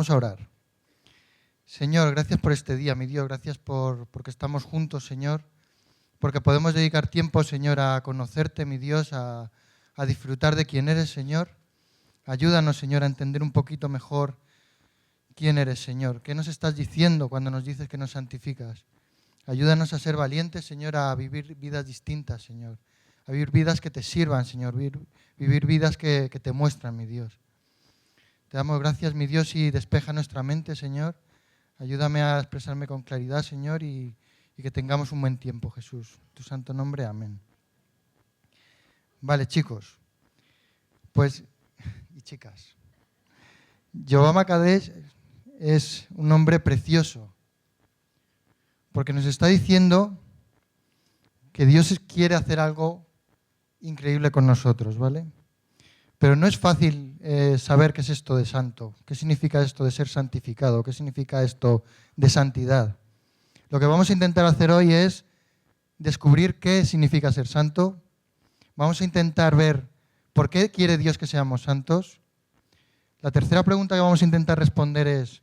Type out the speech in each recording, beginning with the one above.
Vamos a orar. Señor, gracias por este día, mi Dios, gracias porque estamos juntos, Señor, porque podemos dedicar tiempo, Señor, a conocerte, mi Dios, a disfrutar de quién eres, Señor. Ayúdanos, Señor, a entender un poquito mejor quién eres, Señor. ¿Qué nos estás diciendo cuando nos dices que nos santificas? Ayúdanos a ser valientes, Señor, a vivir vidas distintas, Señor. A vivir vidas que te sirvan, Señor. Vivir vidas que te muestran, mi Dios. Te damos gracias, mi Dios, y despeja nuestra mente, Señor. Ayúdame a expresarme con claridad, Señor, y que tengamos un buen tiempo, Jesús. En tu santo nombre, amén. Vale, chicos, pues, y chicas, Jehová Makadesh es un nombre precioso, porque nos está diciendo que Dios quiere hacer algo increíble con nosotros, ¿vale? Pero no es fácil saber qué es esto de santo, qué significa esto de ser santificado, qué significa esto de santidad. Lo que vamos a intentar hacer hoy es descubrir qué significa ser santo. Vamos a intentar ver por qué quiere Dios que seamos santos. La tercera pregunta que vamos a intentar responder es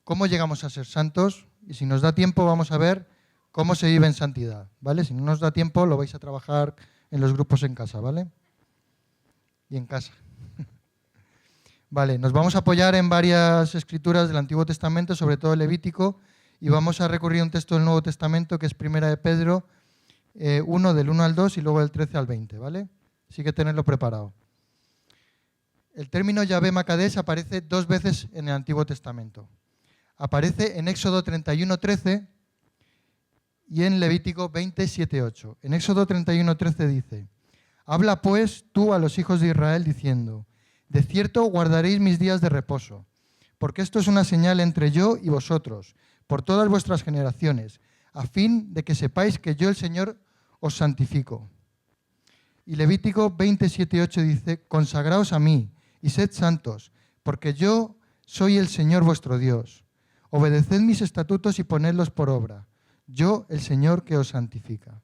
¿cómo llegamos a ser santos? Y si nos da tiempo vamos a ver cómo se vive en santidad, ¿vale? Si no nos da tiempo lo vais a trabajar en los grupos en casa, ¿vale? Y en casa. Vale, nos vamos a apoyar en varias escrituras del Antiguo Testamento, sobre todo el Levítico, y vamos a recurrir a un texto del Nuevo Testamento que es Primera de Pedro 1, del 1 al 2 y luego del 13 al 20, ¿vale? Así que tenerlo preparado. El término Yahvé Makadesh aparece 2 veces en el Antiguo Testamento. Aparece en Éxodo 31:13 y en Levítico 20:7-8. En Éxodo 31:13 dice: habla pues tú a los hijos de Israel diciendo: de cierto guardaréis mis días de reposo, porque esto es una señal entre yo y vosotros, por todas vuestras generaciones, a fin de que sepáis que yo el Señor os santifico. Y Levítico 20:7-8 dice: consagraos a mí y sed santos, porque yo soy el Señor vuestro Dios. Obedeced mis estatutos y ponedlos por obra. Yo, el Señor que os santifica.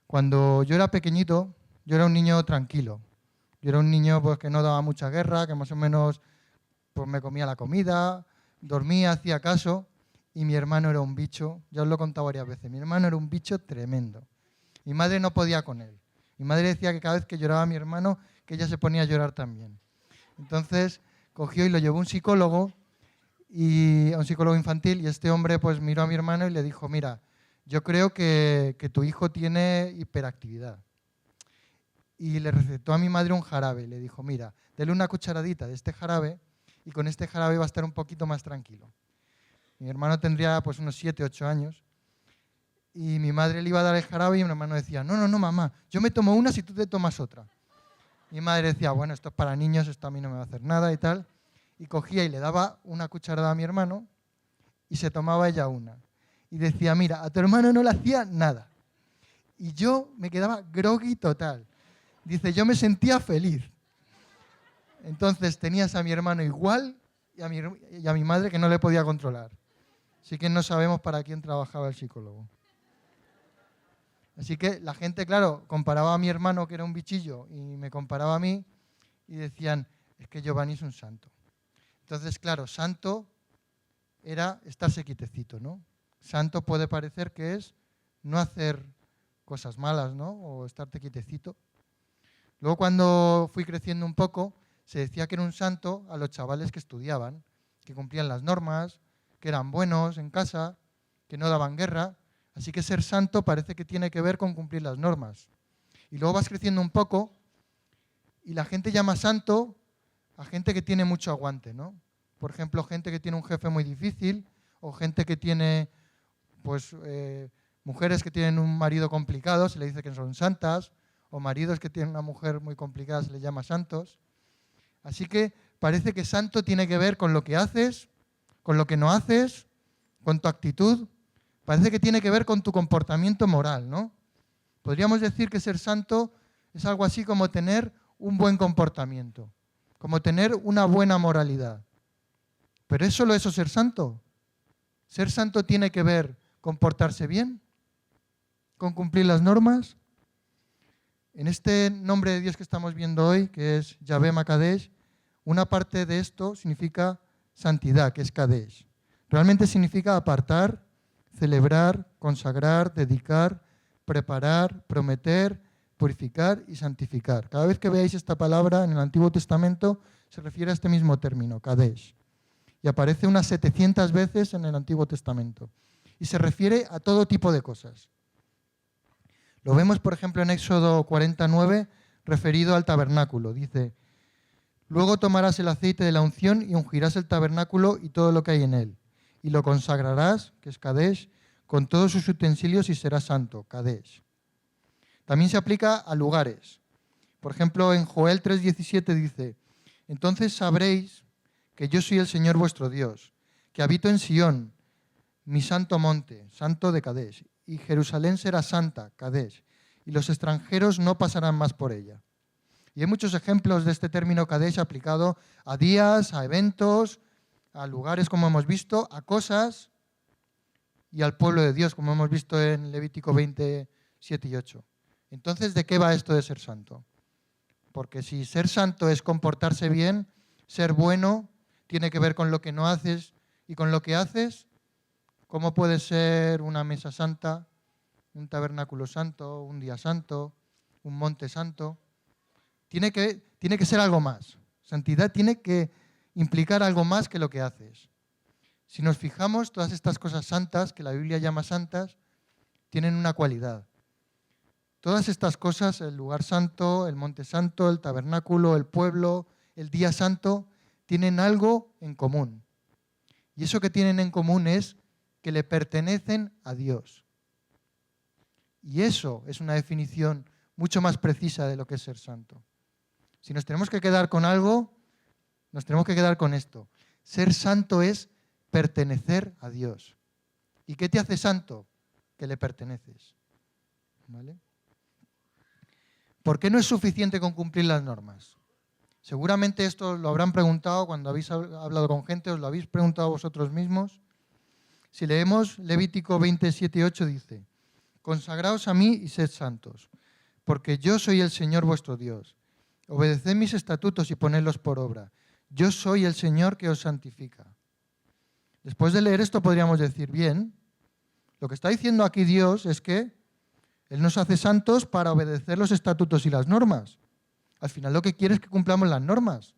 Cuando yo era pequeñito, yo era un niño tranquilo. Yo era un niño pues, que no daba mucha guerra, que más o menos pues, me comía la comida, dormía, hacía caso, y mi hermano era un bicho. Ya os lo he contado varias veces. Mi hermano era un bicho tremendo. Mi madre no podía con él. Mi madre decía que cada vez que lloraba mi hermano, que ella se ponía a llorar también. Entonces cogió y lo llevó a un psicólogo infantil, y este hombre pues miró a mi hermano y le dijo: mira, yo creo que tu hijo tiene hiperactividad. Y le recetó a mi madre un jarabe. Le dijo: mira, dele una cucharadita de este jarabe y con este jarabe va a estar un poquito más tranquilo. Mi hermano tendría pues unos 7, 8 años. Y mi madre le iba a dar el jarabe y mi hermano decía: no, mamá, yo me tomo una si tú te tomas otra. Mi madre decía: bueno, esto es para niños, esto a mí no me va a hacer nada y tal. Y cogía y le daba una cucharada a mi hermano y se tomaba ella una. Y decía: mira, a tu hermano no le hacía nada. Y yo me quedaba groggy total. Dice: yo me sentía feliz. Entonces tenías a mi hermano igual y a mi madre que no le podía controlar. Así que no sabemos para quién trabajaba el psicólogo. Así que la gente, claro, comparaba a mi hermano, que era un bichillo, y me comparaba a mí, y decían: es que Giovanni es un santo. Entonces, claro, santo era estarse quietecito, ¿no? Santo puede parecer que es no hacer cosas malas, ¿no? O estarte quietecito. Luego, cuando fui creciendo un poco, se decía que era un santo a los chavales que estudiaban, que cumplían las normas, que eran buenos en casa, que no daban guerra. Así que ser santo parece que tiene que ver con cumplir las normas. Y luego vas creciendo un poco y la gente llama santo a gente que tiene mucho aguante, ¿no? Por ejemplo, gente que tiene un jefe muy difícil, o gente que tiene, pues, mujeres que tienen un marido complicado, se le dice que son santas, o maridos que tienen una mujer muy complicada, se les llama santos. Así que parece que santo tiene que ver con lo que haces, con lo que no haces, con tu actitud. Parece que tiene que ver con tu comportamiento moral, ¿no? Podríamos decir que ser santo es algo así como tener un buen comportamiento, como tener una buena moralidad. ¿Pero es solo eso ser santo? ¿Ser santo tiene que ver con portarse bien? ¿Con cumplir las normas? En este nombre de Dios que estamos viendo hoy, que es Yahvé Makadesh, una parte de esto significa santidad, que es Kadesh. Realmente significa apartar, celebrar, consagrar, dedicar, preparar, prometer, purificar y santificar. Cada vez que veáis esta palabra en el Antiguo Testamento se refiere a este mismo término, Kadesh. Y aparece unas 700 veces en el Antiguo Testamento. Y se refiere a todo tipo de cosas. Lo vemos, por ejemplo, en Éxodo 49, referido al tabernáculo. Dice, luego tomarás el aceite de la unción y ungirás el tabernáculo y todo lo que hay en él. Y lo consagrarás, que es Kadesh, con todos sus utensilios y será santo, Kadesh. También se aplica a lugares. Por ejemplo, en Joel 3:17 dice, entonces sabréis que yo soy el Señor vuestro Dios, que habito en Sión, mi santo monte, santo de Kadesh, y Jerusalén será santa, Kadesh, y los extranjeros no pasarán más por ella. Y hay muchos ejemplos de este término Kadesh aplicado a días, a eventos, a lugares, como hemos visto, a cosas y al pueblo de Dios, como hemos visto en Levítico 27 y 8. Entonces, ¿de qué va esto de ser santo? Porque si ser santo es comportarse bien, ser bueno, tiene que ver con lo que no haces y con lo que haces, ¿cómo puede ser una mesa santa, un tabernáculo santo, un día santo, un monte santo? Tiene que ser algo más. Santidad tiene que implicar algo más que lo que haces. Si nos fijamos, todas estas cosas santas, que la Biblia llama santas, tienen una cualidad. Todas estas cosas, el lugar santo, el monte santo, el tabernáculo, el pueblo, el día santo, tienen algo en común. Y eso que tienen en común es que le pertenecen a Dios. Y eso es una definición mucho más precisa de lo que es ser santo. Si nos tenemos que quedar con algo, nos tenemos que quedar con esto. Ser santo es pertenecer a Dios. ¿Y qué te hace santo? Que le perteneces. ¿Vale? ¿Por qué no es suficiente con cumplir las normas? Seguramente esto lo habrán preguntado cuando habéis hablado con gente, os lo habéis preguntado vosotros mismos. Si leemos Levítico 27 y 8 dice, consagraos a mí y sed santos, porque yo soy el Señor vuestro Dios. Obedeced mis estatutos y ponedlos por obra. Yo soy el Señor que os santifica. Después de leer esto podríamos decir, bien, lo que está diciendo aquí Dios es que Él nos hace santos para obedecer los estatutos y las normas. Al final lo que quiere es que cumplamos las normas.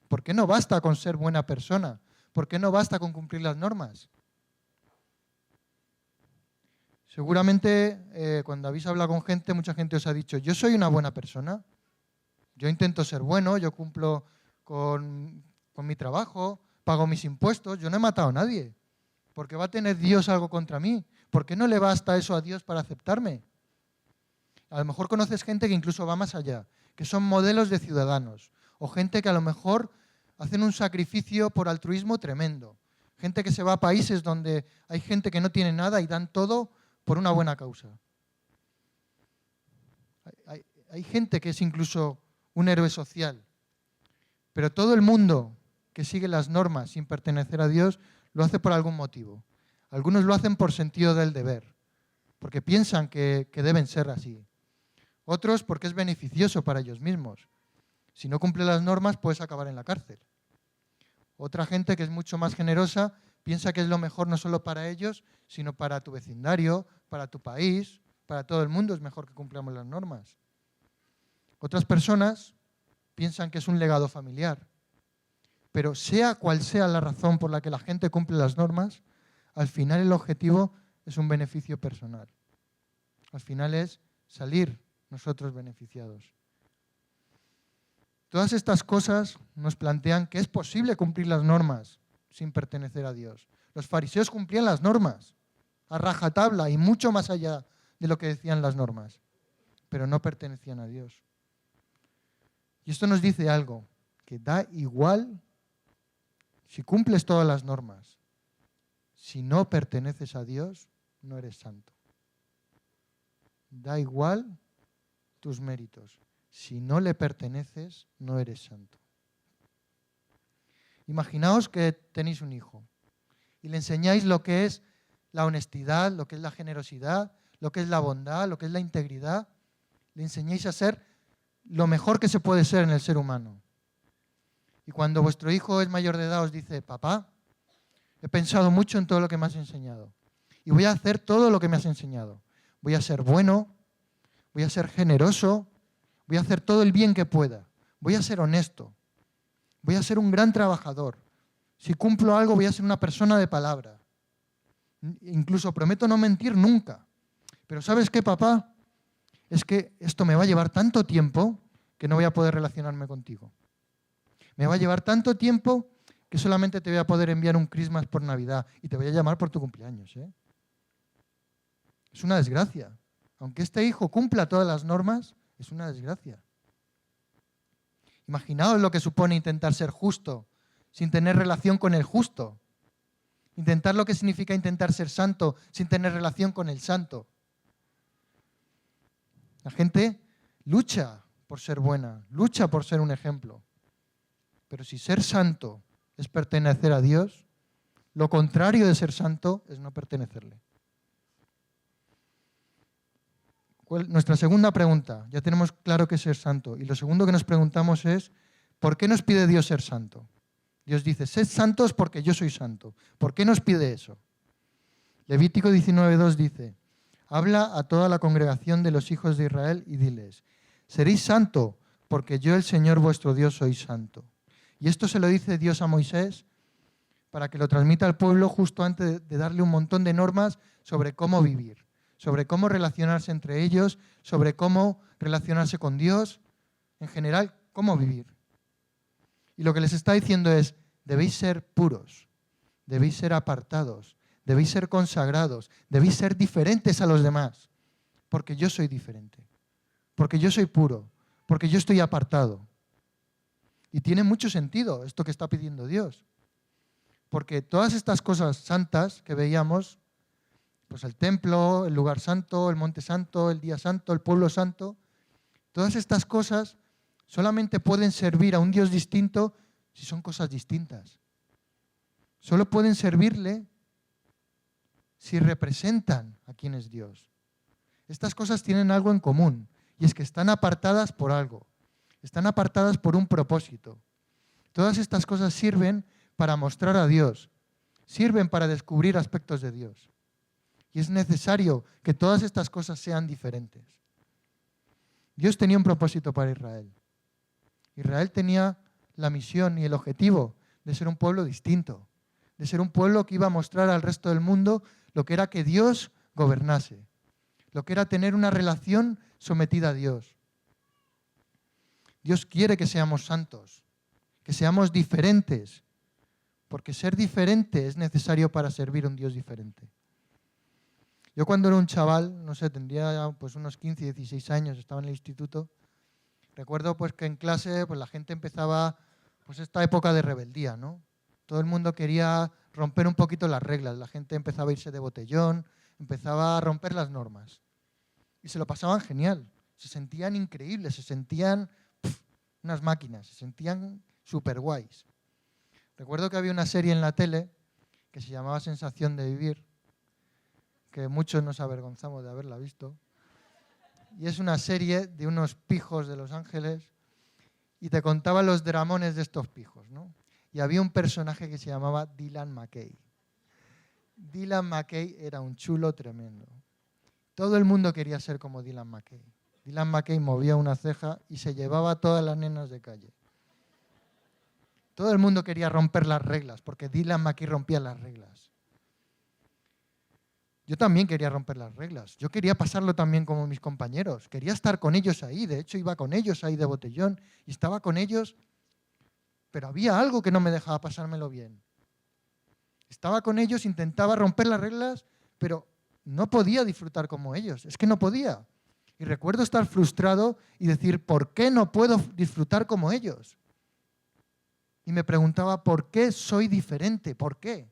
¿Por qué no basta con ser buena persona? ¿Por qué no basta con cumplir las normas? Seguramente cuando habéis hablado con gente, mucha gente os ha dicho, yo soy una buena persona, yo intento ser bueno, yo cumplo con mi trabajo, pago mis impuestos, yo no he matado a nadie. ¿Por qué va a tener Dios algo contra mí? ¿Por qué no le basta eso a Dios para aceptarme? A lo mejor conoces gente que incluso va más allá, que son modelos de ciudadanos, o gente que a lo mejor hacen un sacrificio por altruismo tremendo, gente que se va a países donde hay gente que no tiene nada y dan todo por una buena causa. Hay gente que es incluso un héroe social, pero todo el mundo que sigue las normas sin pertenecer a Dios lo hace por algún motivo. Algunos lo hacen por sentido del deber, porque piensan que deben ser así. Otros porque es beneficioso para ellos mismos. Si no cumple las normas puedes acabar en la cárcel. Otra gente que es mucho más generosa piensa que es lo mejor no solo para ellos, sino para tu vecindario, para tu país, para todo el mundo es mejor que cumplamos las normas. Otras personas piensan que es un legado familiar. Pero sea cual sea la razón por la que la gente cumple las normas, al final el objetivo es un beneficio personal. Al final es salir nosotros beneficiados. Todas estas cosas nos plantean que es posible cumplir las normas sin pertenecer a Dios. Los fariseos cumplían las normas a rajatabla y mucho más allá de lo que decían las normas, pero no pertenecían a Dios. Y esto nos dice algo, que da igual si cumples todas las normas. Si no perteneces a Dios, no eres santo. Da igual tus méritos. Si no le perteneces, no eres santo. Imaginaos que tenéis un hijo y le enseñáis lo que es la honestidad, lo que es la generosidad, lo que es la bondad, lo que es la integridad. Le enseñáis a ser lo mejor que se puede ser en el ser humano. Y cuando vuestro hijo es mayor de edad os dice, papá, he pensado mucho en todo lo que me has enseñado y voy a hacer todo lo que me has enseñado. Voy a ser bueno, voy a ser generoso, voy a hacer todo el bien que pueda, voy a ser honesto, voy a ser un gran trabajador. Si cumplo algo voy a ser una persona de palabra. Incluso prometo no mentir nunca. Pero ¿sabes qué, papá? Es que esto me va a llevar tanto tiempo que no voy a poder relacionarme contigo. Me va a llevar tanto tiempo que solamente te voy a poder enviar un Christmas por Navidad y te voy a llamar por tu cumpleaños, ¿eh? Es una desgracia. Aunque este hijo cumpla todas las normas, es una desgracia. Imaginaos lo que supone intentar ser justo sin tener relación con el justo. Intentar lo que significa intentar ser santo sin tener relación con el santo. La gente lucha por ser buena, lucha por ser un ejemplo. Pero si ser santo es pertenecer a Dios, lo contrario de ser santo es no pertenecerle. Nuestra segunda pregunta, ya tenemos claro que es ser santo, y lo segundo que nos preguntamos es, ¿por qué nos pide Dios ser santo? Dios dice, sed santos porque yo soy santo. ¿Por qué nos pide eso? Levítico 19:2 dice, habla a toda la congregación de los hijos de Israel y diles, seréis santo porque yo el Señor vuestro Dios soy santo. Y esto se lo dice Dios a Moisés para que lo transmita al pueblo justo antes de darle un montón de normas sobre cómo vivir, sobre cómo relacionarse entre ellos, sobre cómo relacionarse con Dios, en general, cómo vivir. Y lo que les está diciendo es, debéis ser puros, debéis ser apartados, debéis ser consagrados, debéis ser diferentes a los demás, porque yo soy diferente, porque yo soy puro, porque yo estoy apartado. Y tiene mucho sentido esto que está pidiendo Dios, porque todas estas cosas santas que veíamos, pues el templo, el lugar santo, el monte santo, el día santo, el pueblo santo, todas estas cosas solamente pueden servir a un Dios distinto si son cosas distintas. Solo pueden servirle si representan a quién es Dios. Estas cosas tienen algo en común, y es que están apartadas por algo, están apartadas por un propósito. Todas estas cosas sirven para mostrar a Dios, sirven para descubrir aspectos de Dios. Y es necesario que todas estas cosas sean diferentes. Dios tenía un propósito para Israel. Israel tenía la misión y el objetivo de ser un pueblo distinto, de ser un pueblo que iba a mostrar al resto del mundo lo que era que Dios gobernase, lo que era tener una relación sometida a Dios. Dios quiere que seamos santos, que seamos diferentes, porque ser diferente es necesario para servir a un Dios diferente. Yo cuando era un chaval, no sé, tendría pues unos 15, 16 años, estaba en el instituto, recuerdo pues que en clase pues la gente empezaba pues esta época de rebeldía, ¿no? Todo el mundo quería romper un poquito las reglas, la gente empezaba a irse de botellón, empezaba a romper las normas. Y se lo pasaban genial, se sentían increíbles, se sentían unas máquinas, se sentían súper guays. Recuerdo que había una serie en la tele que se llamaba Sensación de Vivir, que muchos nos avergonzamos de haberla visto. Y es una serie de unos pijos de Los Ángeles y te contaba los dramones de estos pijos, ¿no? Y había un personaje que se llamaba Dylan McKay. Dylan McKay era un chulo tremendo. Todo el mundo quería ser como Dylan McKay. Dylan McKay movía una ceja y se llevaba a todas las nenas de calle. Todo el mundo quería romper las reglas, porque Dylan McKay rompía las reglas. Yo también quería romper las reglas. Yo quería pasarlo también como mis compañeros. Quería estar con ellos ahí. De hecho, iba con ellos ahí de botellón y estaba con ellos, pero había algo que no me dejaba pasármelo bien. Estaba con ellos, intentaba romper las reglas, pero no podía disfrutar como ellos. Es que no podía. Y recuerdo estar frustrado y decir, ¿por qué no puedo disfrutar como ellos? Y me preguntaba, ¿por qué soy diferente? ¿Por qué?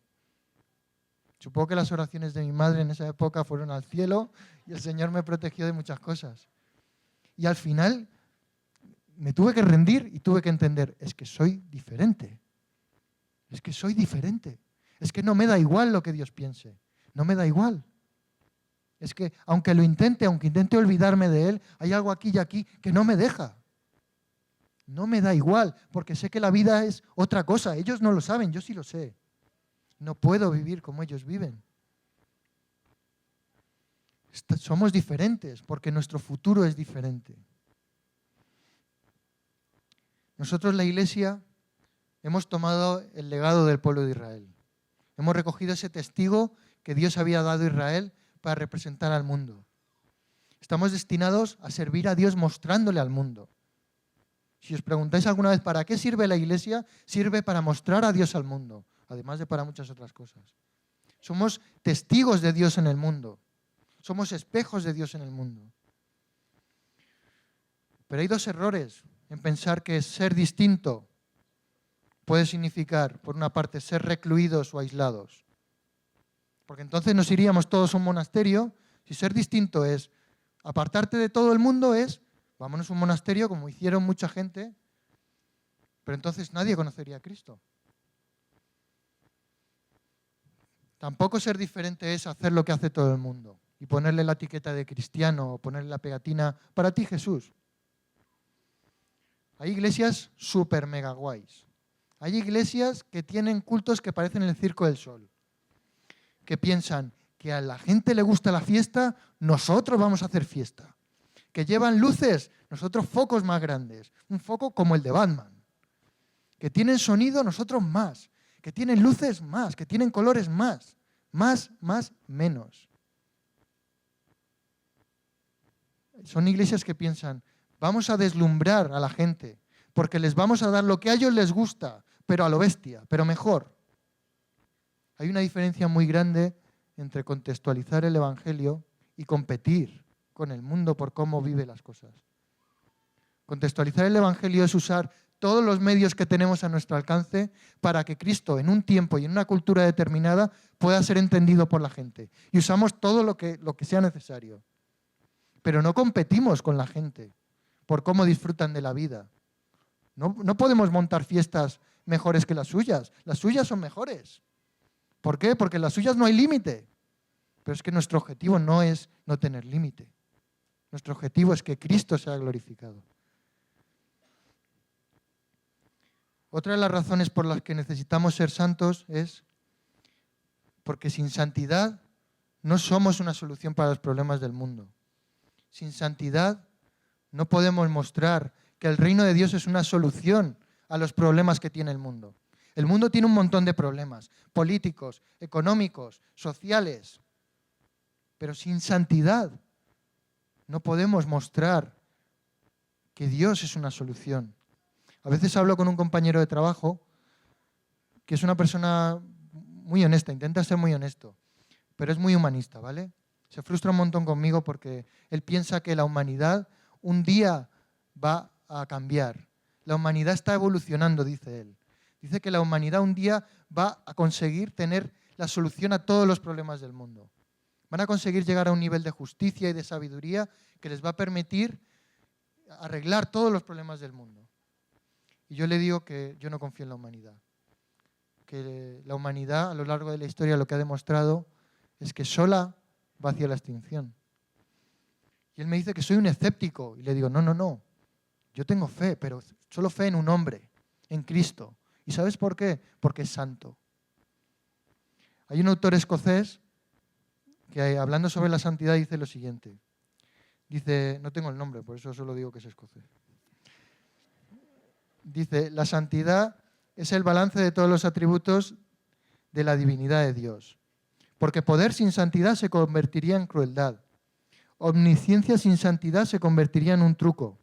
Supongo que las oraciones de mi madre en esa época fueron al cielo y el Señor me protegió de muchas cosas. Y al final me tuve que rendir y tuve que entender, es que soy diferente. Es que soy diferente. Es que no me da igual lo que Dios piense. No me da igual. Es que aunque lo intente, aunque intente olvidarme de Él, hay algo aquí y aquí que no me deja. No me da igual, porque sé que la vida es otra cosa. Ellos no lo saben, yo sí lo sé. No puedo vivir como ellos viven. Somos diferentes, porque nuestro futuro es diferente. Nosotros, la Iglesia, hemos tomado el legado del pueblo de Israel. Hemos recogido ese testigo que Dios había dado a Israel para representar al mundo. Estamos destinados a servir a Dios mostrándole al mundo. Si os preguntáis alguna vez para qué sirve la Iglesia, sirve para mostrar a Dios al mundo, además de para muchas otras cosas. Somos testigos de Dios en el mundo. Somos espejos de Dios en el mundo. Pero hay dos errores en pensar que ser distinto puede significar, por una parte, ser recluidos o aislados. Porque entonces nos iríamos todos a un monasterio. Si ser distinto es apartarte de todo el mundo, es vámonos a un monasterio como hicieron mucha gente, pero entonces nadie conocería a Cristo. Tampoco ser diferente es hacer lo que hace todo el mundo y ponerle la etiqueta de cristiano o ponerle la pegatina para ti, Jesús. Hay iglesias súper mega guays. Hay iglesias que tienen cultos que parecen el Circo del Sol, que piensan que a la gente le gusta la fiesta, nosotros vamos a hacer fiesta. Que llevan luces, nosotros focos más grandes, un foco como el de Batman. Que tienen sonido, nosotros más. Que tienen luces más, que tienen colores más. Más, menos. Son iglesias que piensan, vamos a deslumbrar a la gente, porque les vamos a dar lo que a ellos les gusta, pero a lo bestia, pero mejor. Hay una diferencia muy grande entre contextualizar el Evangelio y competir con el mundo por cómo vive las cosas. Contextualizar el Evangelio es usar todos los medios que tenemos a nuestro alcance para que Cristo en un tiempo y en una cultura determinada pueda ser entendido por la gente. Y usamos todo lo que sea necesario. Pero no competimos con la gente por cómo disfrutan de la vida. No podemos montar fiestas mejores que las suyas. Las suyas son mejores. ¿Por qué? Porque en las suyas no hay límite. Pero es que nuestro objetivo no es no tener límite. Nuestro objetivo es que Cristo sea glorificado. Otra de las razones por las que necesitamos ser santos es porque sin santidad no somos una solución para los problemas del mundo. Sin santidad no podemos mostrar que el reino de Dios es una solución a los problemas que tiene el mundo. El mundo tiene un montón de problemas, políticos, económicos, sociales, pero sin santidad no podemos mostrar que Dios es una solución. A veces hablo con un compañero de trabajo que es una persona muy honesta, intenta ser muy honesto, pero es muy humanista, ¿vale? Se frustra un montón conmigo porque él piensa que la humanidad un día va a cambiar. La humanidad está evolucionando, dice él. Dice que la humanidad un día va a conseguir tener la solución a todos los problemas del mundo. Van a conseguir llegar a un nivel de justicia y de sabiduría que les va a permitir arreglar todos los problemas del mundo. Y yo le digo que yo no confío en la humanidad. Que la humanidad a lo largo de la historia lo que ha demostrado es que sola va hacia la extinción. Y él me dice que soy un escéptico. Y le digo, no. Yo tengo fe, pero solo fe en un hombre, en Cristo. ¿Y sabes por qué? Porque es santo. Hay un autor escocés que hablando sobre la santidad dice lo siguiente. Dice, no tengo el nombre, por eso solo digo que es escocés. Dice, la santidad es el balance de todos los atributos de la divinidad de Dios. Porque poder sin santidad se convertiría en crueldad. Omnisciencia sin santidad se convertiría en un truco.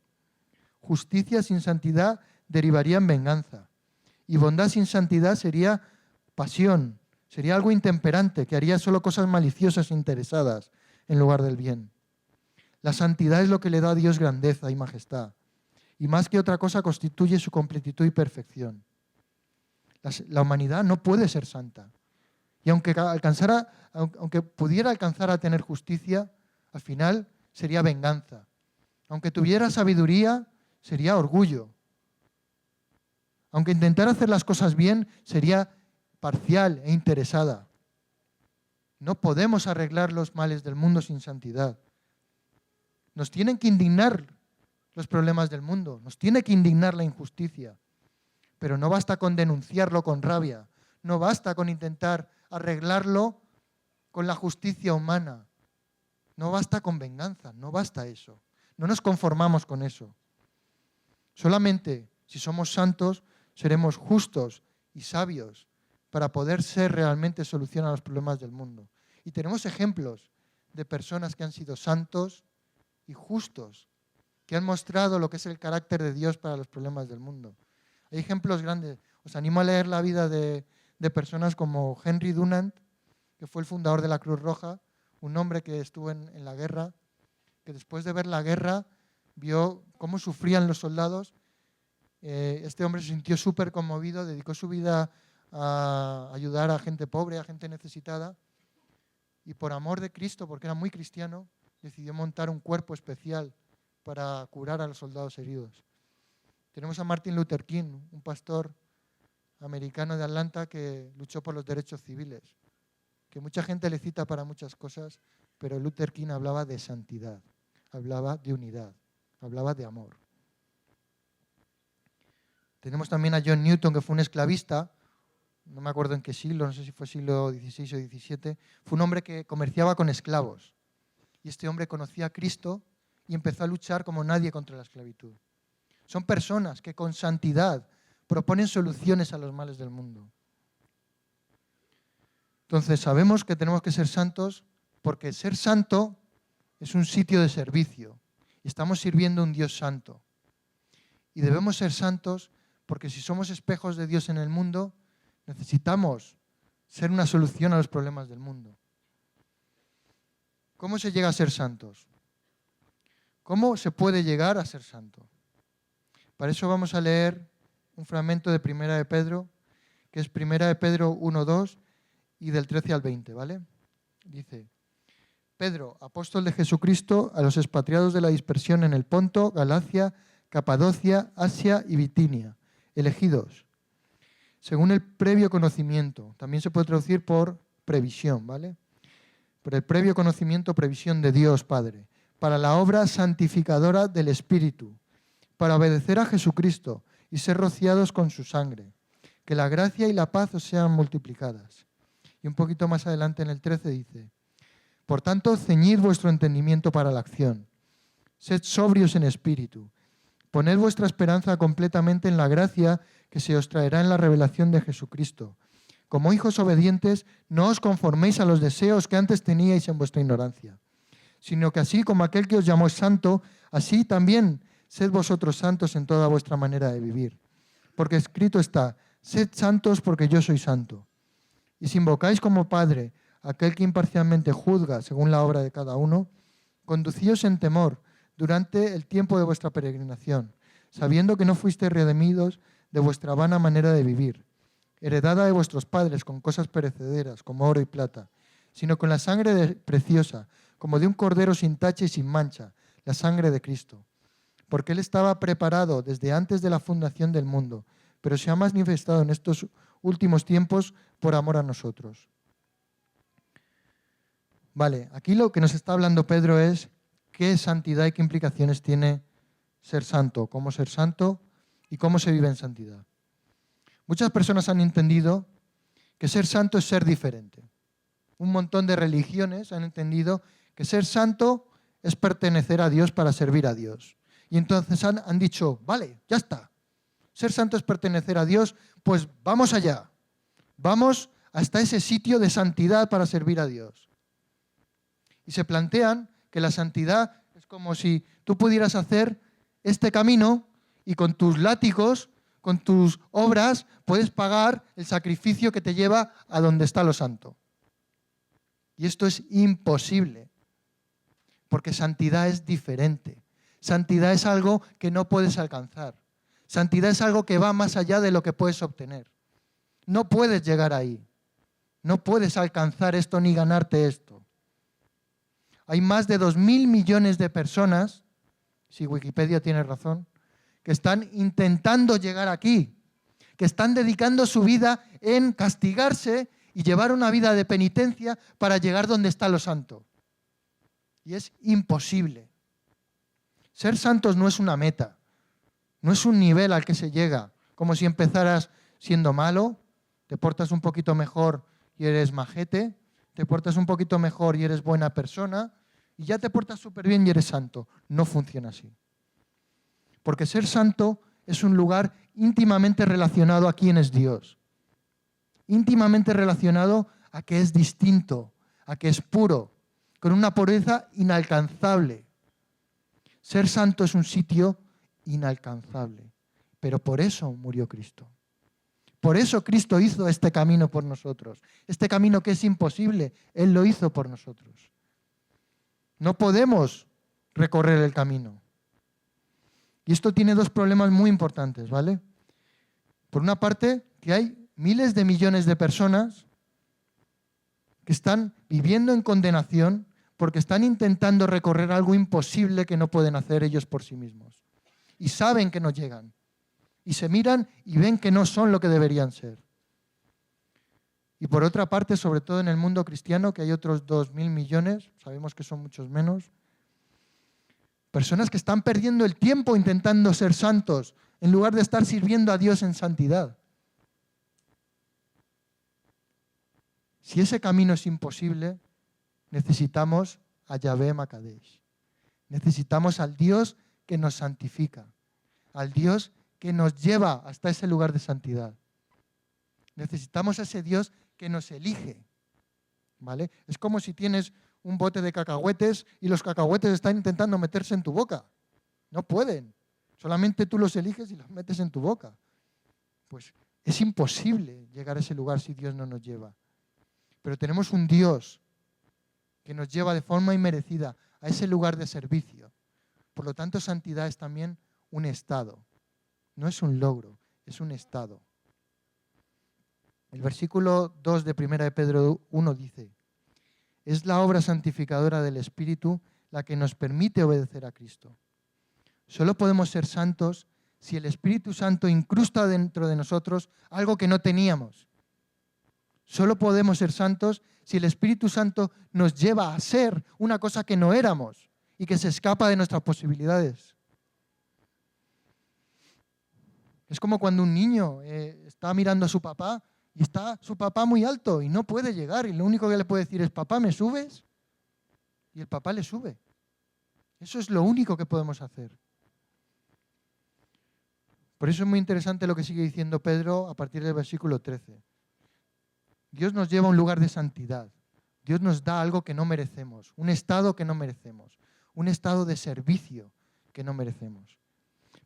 Justicia sin santidad derivaría en venganza. Y bondad sin santidad sería pasión. Sería algo intemperante, que haría solo cosas maliciosas e interesadas en lugar del bien. La santidad es lo que le da a Dios grandeza y majestad. Y más que otra cosa constituye su completitud y perfección. La humanidad no puede ser santa. Y aunque pudiera alcanzar a tener justicia, al final sería venganza. Aunque tuviera sabiduría, sería orgullo. Aunque intentara hacer las cosas bien, sería parcial e interesada. No podemos arreglar los males del mundo sin santidad. Nos tienen que indignar los problemas del mundo, nos tiene que indignar la injusticia, pero no basta con denunciarlo con rabia, no basta con intentar arreglarlo con la justicia humana, no basta con venganza, no basta eso, no nos conformamos con eso. Solamente si somos santos seremos justos y sabios para poder ser realmente solución a los problemas del mundo. Y tenemos ejemplos de personas que han sido santos y justos, que han mostrado lo que es el carácter de Dios para los problemas del mundo. Hay ejemplos grandes. Os animo a leer la vida de personas como Henry Dunant, que fue el fundador de la Cruz Roja, un hombre que estuvo en la guerra, que después de ver la guerra vio cómo sufrían los soldados. Este hombre se sintió súper conmovido, dedicó su vida a ayudar a gente pobre, a gente necesitada, y por amor de Cristo, porque era muy cristiano, decidió montar un cuerpo especial para curar a los soldados heridos. Tenemos a Martin Luther King, un pastor americano de Atlanta que luchó por los derechos civiles, que mucha gente le cita para muchas cosas, pero Luther King hablaba de santidad, hablaba de unidad, hablaba de amor. Tenemos también a John Newton, que fue un esclavista, no me acuerdo en qué siglo, no sé si fue siglo XVI o XVII, fue un hombre que comerciaba con esclavos. Y este hombre conocía a Cristo y empezó a luchar como nadie contra la esclavitud. Son personas que con santidad proponen soluciones a los males del mundo. Entonces sabemos que tenemos que ser santos porque ser santo es un sitio de servicio y estamos sirviendo a un Dios santo. Y debemos ser santos porque si somos espejos de Dios en el mundo, necesitamos ser una solución a los problemas del mundo. ¿Cómo se llega a ser santos? ¿Cómo se puede llegar a ser santo? Para eso vamos a leer un fragmento de Primera de Pedro, que es Primera de Pedro 1:2 y del 13 al 20, ¿vale? Dice: Pedro, apóstol de Jesucristo, a los expatriados de la dispersión en el Ponto, Galacia, Capadocia, Asia y Bitinia, elegidos, según el previo conocimiento, también se puede traducir por previsión, ¿vale? Por el previo conocimiento, previsión de Dios Padre, para la obra santificadora del Espíritu, para obedecer a Jesucristo y ser rociados con su sangre. Que la gracia y la paz os sean multiplicadas. Y un poquito más adelante en el 13 dice: por tanto, ceñid vuestro entendimiento para la acción. Sed sobrios en espíritu. Poned vuestra esperanza completamente en la gracia que se os traerá en la revelación de Jesucristo. Como hijos obedientes, no os conforméis a los deseos que antes teníais en vuestra ignorancia, sino que así como aquel que os llamó es santo, así también sed vosotros santos en toda vuestra manera de vivir. Porque escrito está: sed santos porque yo soy santo. Y si invocáis como Padre aquel que imparcialmente juzga según la obra de cada uno, conducíos en temor durante el tiempo de vuestra peregrinación, sabiendo que no fuisteis redimidos de vuestra vana manera de vivir, heredada de vuestros padres con cosas perecederas, como oro y plata, sino con la sangre preciosa, como de un cordero sin tacha y sin mancha, la sangre de Cristo. Porque Él estaba preparado desde antes de la fundación del mundo, pero se ha manifestado en estos últimos tiempos por amor a nosotros. Vale, aquí lo que nos está hablando Pedro es qué santidad y qué implicaciones tiene ser santo, cómo ser santo y cómo se vive en santidad. Muchas personas han entendido que ser santo es ser diferente. Un montón de religiones han entendido que ser santo es pertenecer a Dios para servir a Dios. Y entonces han dicho, vale, ya está. Ser santo es pertenecer a Dios, pues vamos allá. Vamos hasta ese sitio de santidad para servir a Dios. Y se plantean que la santidad es como si tú pudieras hacer este camino y con tus látigos, con tus obras, puedes pagar el sacrificio que te lleva a donde está lo santo. Y esto es imposible, porque santidad es diferente. Santidad es algo que no puedes alcanzar. Santidad es algo que va más allá de lo que puedes obtener. No puedes llegar ahí. No puedes alcanzar esto ni ganarte esto. Hay más de 2.000 millones de personas, si Wikipedia tiene razón, que están intentando llegar aquí, que están dedicando su vida en castigarse y llevar una vida de penitencia para llegar donde está lo santo. Y es imposible. Ser santos no es una meta, no es un nivel al que se llega, como si empezaras siendo malo, te portas un poquito mejor y eres majete, te portas un poquito mejor y eres buena persona, y ya te portas súper bien y eres santo. No funciona así. Porque ser santo es un lugar íntimamente relacionado a quién es Dios. Íntimamente relacionado a que es distinto, a que es puro, con una pureza inalcanzable. Ser santo es un sitio inalcanzable. Pero por eso murió Cristo. Por eso Cristo hizo este camino por nosotros. Este camino que es imposible, Él lo hizo por nosotros. No podemos recorrer el camino. Y esto tiene dos problemas muy importantes, ¿vale? Por una parte, que hay miles de millones de personas que están viviendo en condenación porque están intentando recorrer algo imposible que no pueden hacer ellos por sí mismos. Y saben que no llegan. Y se miran y ven que no son lo que deberían ser. Y por otra parte, sobre todo en el mundo cristiano, que hay otros 2.000 millones, sabemos que son muchos menos, personas que están perdiendo el tiempo intentando ser santos en lugar de estar sirviendo a Dios en santidad. Si ese camino es imposible, necesitamos a Yahvé Makadesh. Necesitamos al Dios que nos santifica, al Dios que nos lleva hasta ese lugar de santidad. Necesitamos a ese Dios que nos elige, ¿vale? Es como si tienes un bote de cacahuetes y los cacahuetes están intentando meterse en tu boca. No pueden. Solamente tú los eliges y los metes en tu boca. Pues es imposible llegar a ese lugar si Dios no nos lleva. Pero tenemos un Dios que nos lleva de forma inmerecida a ese lugar de servicio. Por lo tanto, santidad es también un estado. No es un logro, es un estado. El versículo 2 de 1 de Pedro 1 dice: es la obra santificadora del Espíritu la que nos permite obedecer a Cristo. Solo podemos ser santos si el Espíritu Santo incrusta dentro de nosotros algo que no teníamos. Solo podemos ser santos si el Espíritu Santo nos lleva a ser una cosa que no éramos y que se escapa de nuestras posibilidades. Es como cuando un niño está mirando a su papá y está su papá muy alto y no puede llegar y lo único que le puede decir es: papá, ¿me subes? Y el papá le sube. Eso es lo único que podemos hacer. Por eso es muy interesante lo que sigue diciendo Pedro a partir del versículo 13. Dios nos lleva a un lugar de santidad. Dios nos da algo que no merecemos, un estado que no merecemos, un estado de servicio que no merecemos.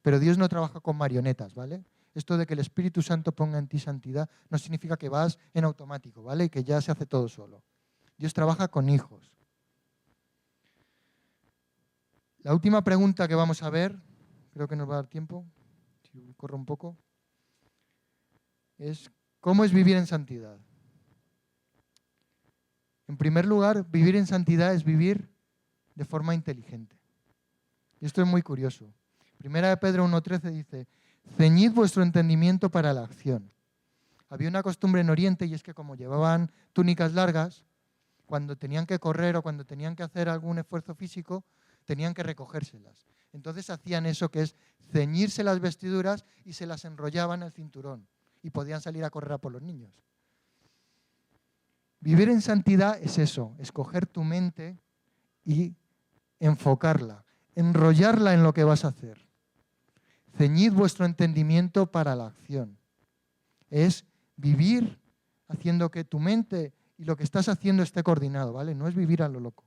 Pero Dios no trabaja con marionetas, ¿vale? Esto de que el Espíritu Santo ponga en ti santidad no significa que vas en automático, ¿vale? Y que ya se hace todo solo. Dios trabaja con hijos. La última pregunta que vamos a ver, creo que nos va a dar tiempo, si corro un poco, es: ¿cómo es vivir en santidad? En primer lugar, vivir en santidad es vivir de forma inteligente. Y esto es muy curioso. Primera de Pedro 1.13 dice: ceñid vuestro entendimiento para la acción. Había una costumbre en Oriente, y es que como llevaban túnicas largas, cuando tenían que correr o cuando tenían que hacer algún esfuerzo físico, tenían que recogérselas. Entonces hacían eso, que es ceñirse las vestiduras y se las enrollaban en el cinturón y podían salir a correr a por los niños. Vivir en santidad es eso, escoger tu mente y enfocarla, enrollarla en lo que vas a hacer. Ceñid vuestro entendimiento para la acción. Es vivir haciendo que tu mente y lo que estás haciendo esté coordinado, ¿vale? No es vivir a lo loco.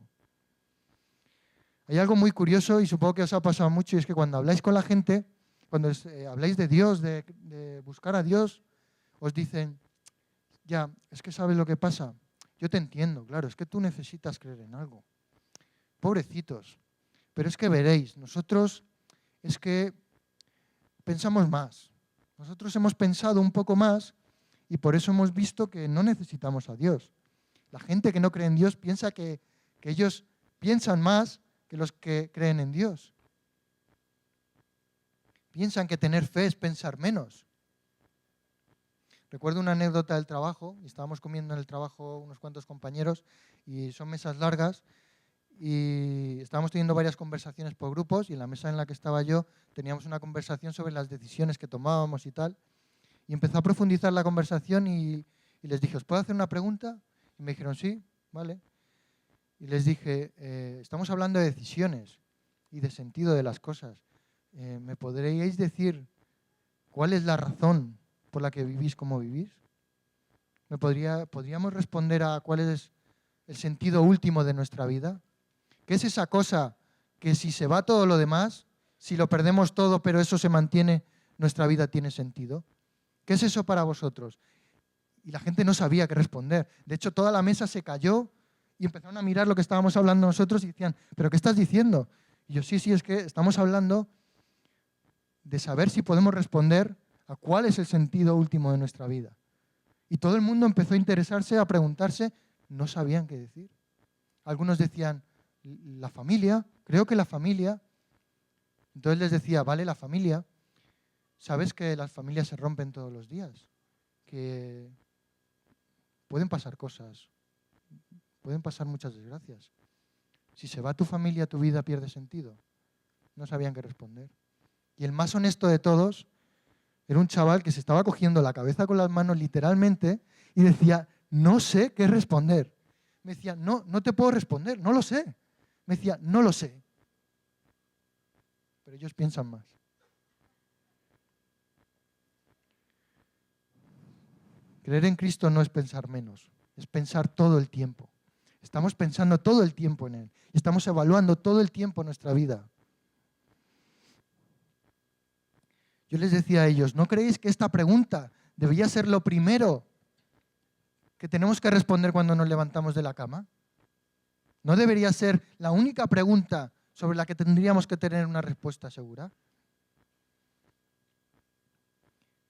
Hay algo muy curioso y supongo que os ha pasado mucho, y es que cuando habláis con la gente, cuando habláis de Dios, de buscar a Dios, os dicen: ya, es que sabes lo que pasa. Yo te entiendo, claro, es que tú necesitas creer en algo. Pobrecitos. Pero es que veréis, nosotros es que pensamos más. Nosotros hemos pensado un poco más y por eso hemos visto que no necesitamos a Dios. La gente que no cree en Dios piensa que ellos piensan más que los que creen en Dios. Piensan que tener fe es pensar menos. Recuerdo una anécdota del trabajo, y estábamos comiendo en el trabajo unos cuantos compañeros, y son mesas largas, y estábamos teniendo varias conversaciones por grupos y en la mesa en la que estaba yo teníamos una conversación sobre las decisiones que tomábamos y tal. Y empezó a profundizar la conversación y les dije, ¿os puedo hacer una pregunta? Y me dijeron, sí, vale. Y les dije, estamos hablando de decisiones y de sentido de las cosas. ¿Me podríais decir cuál es la razón por la que vivís como vivís? ¿Podríamos responder a cuál es el sentido último de nuestra vida? ¿Qué es esa cosa que si se va todo lo demás, si lo perdemos todo pero eso se mantiene, nuestra vida tiene sentido? ¿Qué es eso para vosotros? Y la gente no sabía qué responder. De hecho, toda la mesa se cayó y empezaron a mirar lo que estábamos hablando nosotros y decían, ¿pero qué estás diciendo? Y yo, sí, es que estamos hablando de saber si podemos responder a cuál es el sentido último de nuestra vida. Y todo el mundo empezó a interesarse, a preguntarse, no sabían qué decir. Algunos decían, la familia, creo que la familia. Entonces les decía, vale, la familia. ¿Sabes que las familias se rompen todos los días? Que pueden pasar cosas, pueden pasar muchas desgracias. Si se va tu familia, tu vida pierde sentido. No sabían qué responder. Y el más honesto de todos era un chaval que se estaba cogiendo la cabeza con las manos literalmente y decía, no sé qué responder. Me decía, no te puedo responder, no lo sé. Me decía, no lo sé. Pero ellos piensan más. Creer en Cristo no es pensar menos, es pensar todo el tiempo. Estamos pensando todo el tiempo en Él. Estamos evaluando todo el tiempo nuestra vida. Yo les decía a ellos, ¿no creéis que esta pregunta debería ser lo primero que tenemos que responder cuando nos levantamos de la cama? ¿No debería ser la única pregunta sobre la que tendríamos que tener una respuesta segura?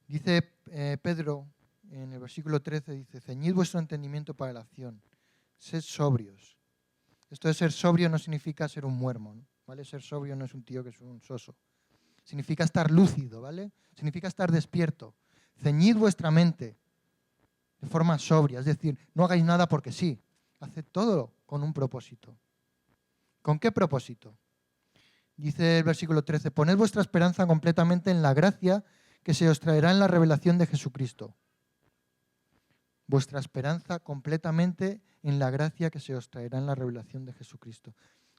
Dice Pedro en el versículo 13, dice, ceñid vuestro entendimiento para la acción, sed sobrios. Esto de ser sobrio no significa ser un muermo, ¿no? ¿Vale? Ser sobrio no es un tío que es un soso. Significa estar lúcido, ¿vale? Significa estar despierto. Ceñid vuestra mente de forma sobria, es decir, no hagáis nada porque sí. Haced todo con un propósito. ¿Con qué propósito? Dice el versículo 13, poned vuestra esperanza completamente en la gracia que se os traerá en la revelación de Jesucristo. Vuestra esperanza completamente en la gracia que se os traerá en la revelación de Jesucristo.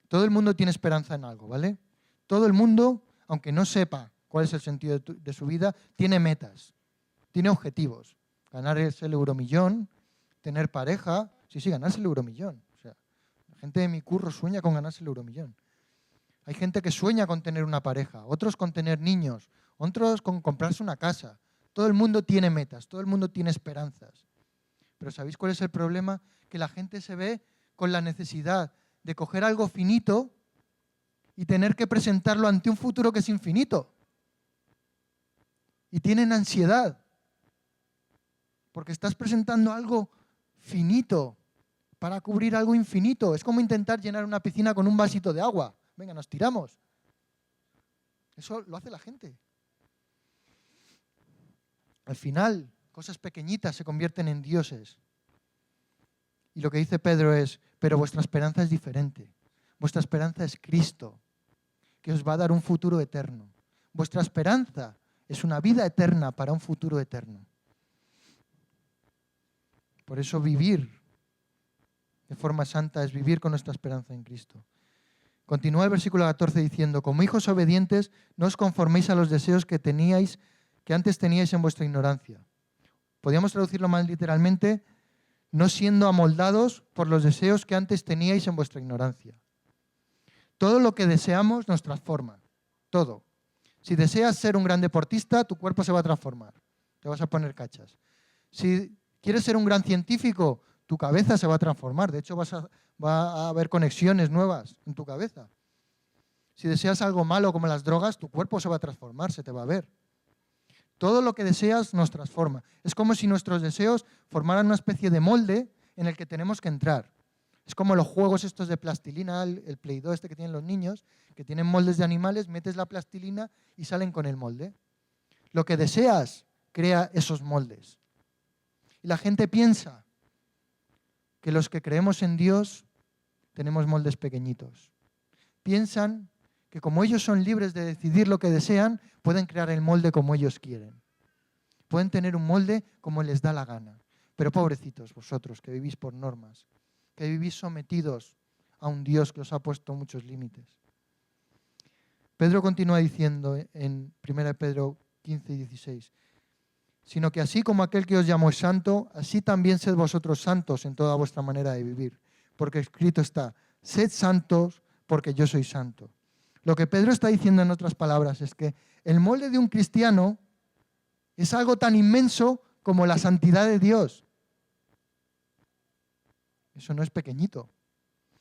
Todo el mundo tiene esperanza en algo, ¿vale? Todo el mundo, aunque no sepa cuál es el sentido de su vida, tiene metas, tiene objetivos. Ganarse el euromillón, tener pareja, sí, ganarse el euromillón. O sea, la gente de mi curro sueña con ganarse el euromillón. Hay gente que sueña con tener una pareja, otros con tener niños, otros con comprarse una casa. Todo el mundo tiene metas, todo el mundo tiene esperanzas. Pero ¿sabéis cuál es el problema? Que la gente se ve con la necesidad de coger algo finito y tener que presentarlo ante un futuro que es infinito. Y tienen ansiedad, porque estás presentando algo finito para cubrir algo infinito. Es como intentar llenar una piscina con un vasito de agua. Venga, nos tiramos. Eso lo hace la gente. Al final, cosas pequeñitas se convierten en dioses. Y lo que dice Pedro es, pero vuestra esperanza es diferente. Vuestra esperanza es Cristo, que os va a dar un futuro eterno. Vuestra esperanza es una vida eterna para un futuro eterno. Por eso vivir de forma santa es vivir con nuestra esperanza en Cristo. Continúa el versículo 14 diciendo, como hijos obedientes, no os conforméis a los deseos que antes teníais en vuestra ignorancia. Podríamos traducirlo más literalmente, no siendo amoldados por los deseos que antes teníais en vuestra ignorancia. Todo lo que deseamos nos transforma, todo. Si deseas ser un gran deportista, tu cuerpo se va a transformar, te vas a poner cachas. Si quieres ser un gran científico, tu cabeza se va a transformar, de hecho va a haber conexiones nuevas en tu cabeza. Si deseas algo malo como las drogas, tu cuerpo se va a transformar, se te va a ver. Todo lo que deseas nos transforma. Es como si nuestros deseos formaran una especie de molde en el que tenemos que entrar. Es como los juegos estos de plastilina, el Play Doh este que tienen los niños, que tienen moldes de animales, metes la plastilina y salen con el molde. Lo que deseas crea esos moldes. Y la gente piensa que los que creemos en Dios tenemos moldes pequeñitos. Piensan que como ellos son libres de decidir lo que desean, pueden crear el molde como ellos quieren. Pueden tener un molde como les da la gana. Pero pobrecitos vosotros, que vivís por normas, que vivís sometidos a un Dios que os ha puesto muchos límites. Pedro continúa diciendo en 1 Pedro 15 y 16, sino que así como aquel que os llamó es santo, así también sed vosotros santos en toda vuestra manera de vivir. Porque escrito está, sed santos porque yo soy santo. Lo que Pedro está diciendo en otras palabras es que el molde de un cristiano es algo tan inmenso como la santidad de Dios. Eso no es pequeñito.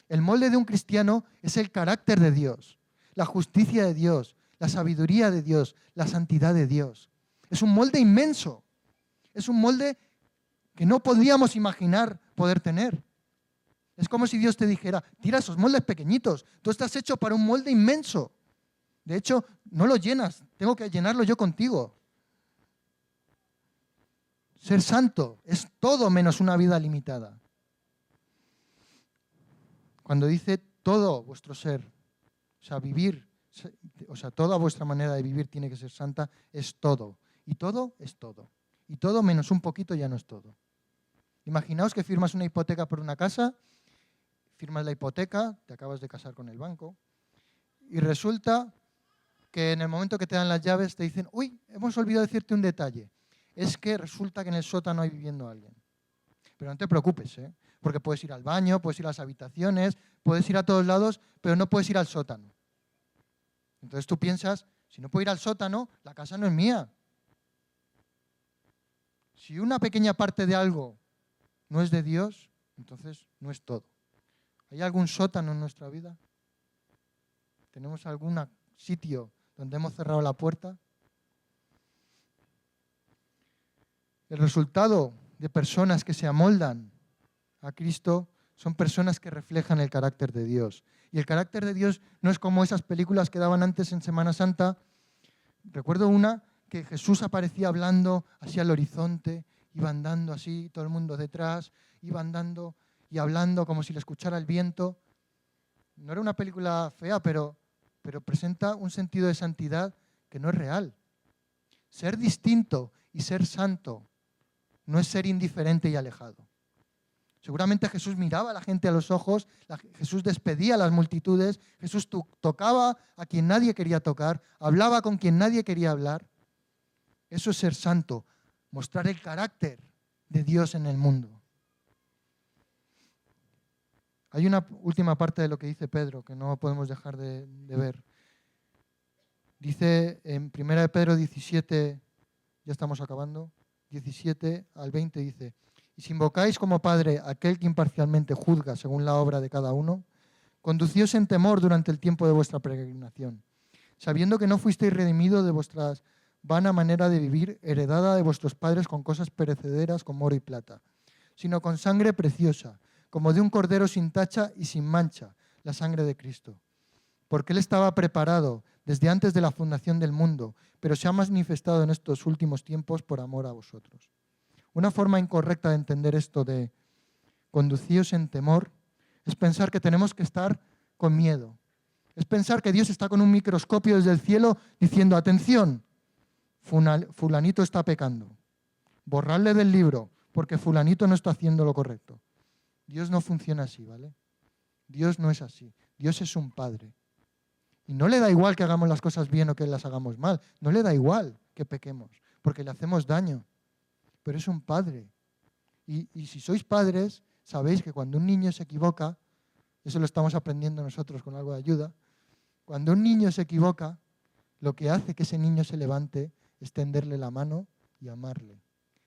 El molde de un cristiano es el carácter de Dios, la justicia de Dios, la sabiduría de Dios, la santidad de Dios. Es un molde inmenso. Es un molde que no podríamos imaginar poder tener. Es como si Dios te dijera, tira esos moldes pequeñitos, tú estás hecho para un molde inmenso. De hecho, no lo llenas, tengo que llenarlo yo contigo. Ser santo es todo menos una vida limitada. Cuando dice todo vuestro ser, o sea, vivir, o sea, toda vuestra manera de vivir tiene que ser santa, es todo. Y todo es todo. Y todo menos un poquito ya no es todo. Imaginaos que firmas una hipoteca por una casa, firmas la hipoteca, te acabas de casar con el banco, y resulta que en el momento que te dan las llaves te dicen, uy, hemos olvidado decirte un detalle. Es que resulta que en el sótano hay viviendo alguien. Pero no te preocupes, porque puedes ir al baño, puedes ir a las habitaciones, puedes ir a todos lados, pero no puedes ir al sótano. Entonces tú piensas, si no puedo ir al sótano, la casa no es mía. Si una pequeña parte de algo no es de Dios, entonces no es todo. ¿Hay algún sótano en nuestra vida? ¿Tenemos algún sitio donde hemos cerrado la puerta? El resultado de personas que se amoldan a Cristo son personas que reflejan el carácter de Dios. Y el carácter de Dios no es como esas películas que daban antes en Semana Santa. Recuerdo una que Jesús aparecía hablando hacia el horizonte, iba andando así, todo el mundo detrás, iba andando y hablando como si le escuchara el viento. No era una película fea, pero presenta un sentido de santidad que no es real. Ser distinto y ser santo no es ser indiferente y alejado. Seguramente Jesús miraba a la gente a los ojos, Jesús despedía a las multitudes, Jesús tocaba a quien nadie quería tocar, hablaba con quien nadie quería hablar. Eso es ser santo, mostrar el carácter de Dios en el mundo. Hay una última parte de lo que dice Pedro que no podemos dejar de ver. Dice en 1 Pedro 17, ya estamos acabando, 17 al 20 dice, y si invocáis como Padre a aquel que imparcialmente juzga según la obra de cada uno, conducíos en temor durante el tiempo de vuestra peregrinación, sabiendo que no fuisteis redimidos de vuestra vana manera de vivir, heredada de vuestros padres con cosas perecederas como oro y plata, sino con sangre preciosa, como de un cordero sin tacha y sin mancha, la sangre de Cristo. Porque Él estaba preparado desde antes de la fundación del mundo, pero se ha manifestado en estos últimos tiempos por amor a vosotros. Una forma incorrecta de entender esto de conducíos en temor es pensar que tenemos que estar con miedo. Es pensar que Dios está con un microscopio desde el cielo diciendo, atención, fulanito está pecando. Borrarle del libro porque fulanito no está haciendo lo correcto. Dios no funciona así, ¿vale? Dios no es así. Dios es un padre. Y no le da igual que hagamos las cosas bien o que las hagamos mal. No le da igual que pequemos, porque le hacemos daño. Pero es un padre. Y si sois padres, sabéis que cuando un niño se equivoca, eso lo estamos aprendiendo nosotros con algo de ayuda, cuando un niño se equivoca, lo que hace que ese niño se levante es tenderle la mano y amarle.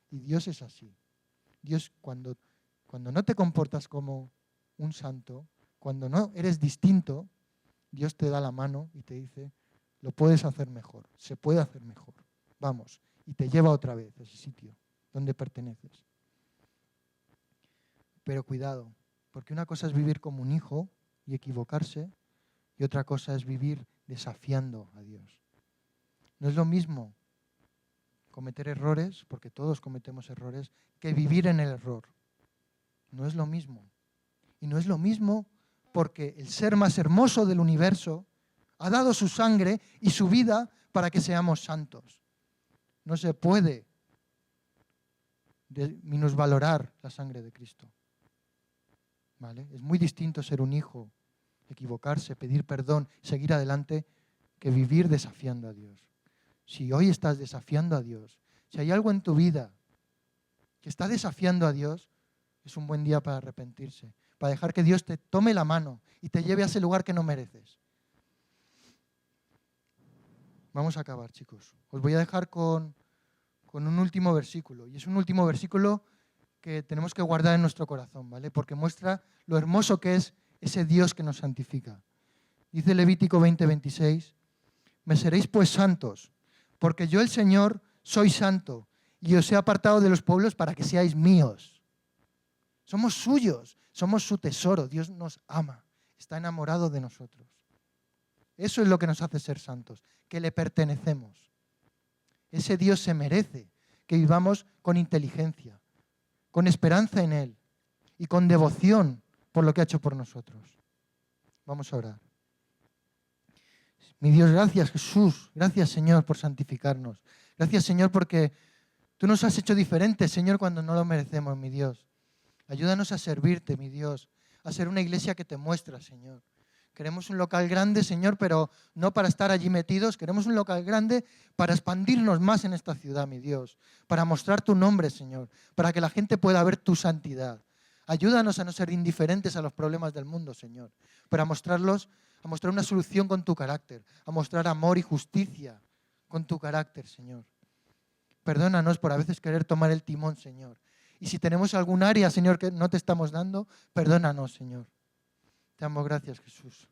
Y Dios es así. Dios, cuando no te comportas como un santo, cuando no eres distinto, Dios te da la mano y te dice, lo puedes hacer mejor, se puede hacer mejor. Vamos, y te lleva otra vez a ese sitio donde perteneces. Pero cuidado, porque una cosa es vivir como un hijo y equivocarse, y otra cosa es vivir desafiando a Dios. No es lo mismo cometer errores, porque todos cometemos errores, que vivir en el error. No es lo mismo. Y no es lo mismo porque el ser más hermoso del universo ha dado su sangre y su vida para que seamos santos. No se puede minusvalorar la sangre de Cristo. ¿Vale? Es muy distinto ser un hijo, equivocarse, pedir perdón, seguir adelante, que vivir desafiando a Dios. Si hoy estás desafiando a Dios, si hay algo en tu vida que está desafiando a Dios, es un buen día para arrepentirse, para dejar que Dios te tome la mano y te lleve a ese lugar que no mereces. Vamos a acabar, chicos. Os voy a dejar con un último versículo, y es un último versículo que tenemos que guardar en nuestro corazón, ¿vale? Porque muestra lo hermoso que es ese Dios que nos santifica. Dice Levítico 20:26, me seréis pues santos, porque yo el Señor soy santo, y os he apartado de los pueblos para que seáis míos. Somos suyos, somos su tesoro, Dios nos ama, está enamorado de nosotros. Eso es lo que nos hace ser santos, que le pertenecemos. Ese Dios se merece que vivamos con inteligencia, con esperanza en Él y con devoción por lo que ha hecho por nosotros. Vamos a orar. Mi Dios, gracias Jesús, gracias Señor por santificarnos. Gracias Señor porque tú nos has hecho diferentes, Señor, cuando no lo merecemos, mi Dios. Ayúdanos a servirte, mi Dios, a ser una iglesia que te muestra, Señor. Queremos un local grande, Señor, pero no para estar allí metidos. Queremos un local grande para expandirnos más en esta ciudad, mi Dios. Para mostrar tu nombre, Señor. Para que la gente pueda ver tu santidad. Ayúdanos a no ser indiferentes a los problemas del mundo, Señor. Pero a mostrar una solución con tu carácter. A mostrar amor y justicia con tu carácter, Señor. Perdónanos por a veces querer tomar el timón, Señor. Y si tenemos algún área, Señor, que no te estamos dando, perdónanos, Señor. Te damos gracias, Jesús.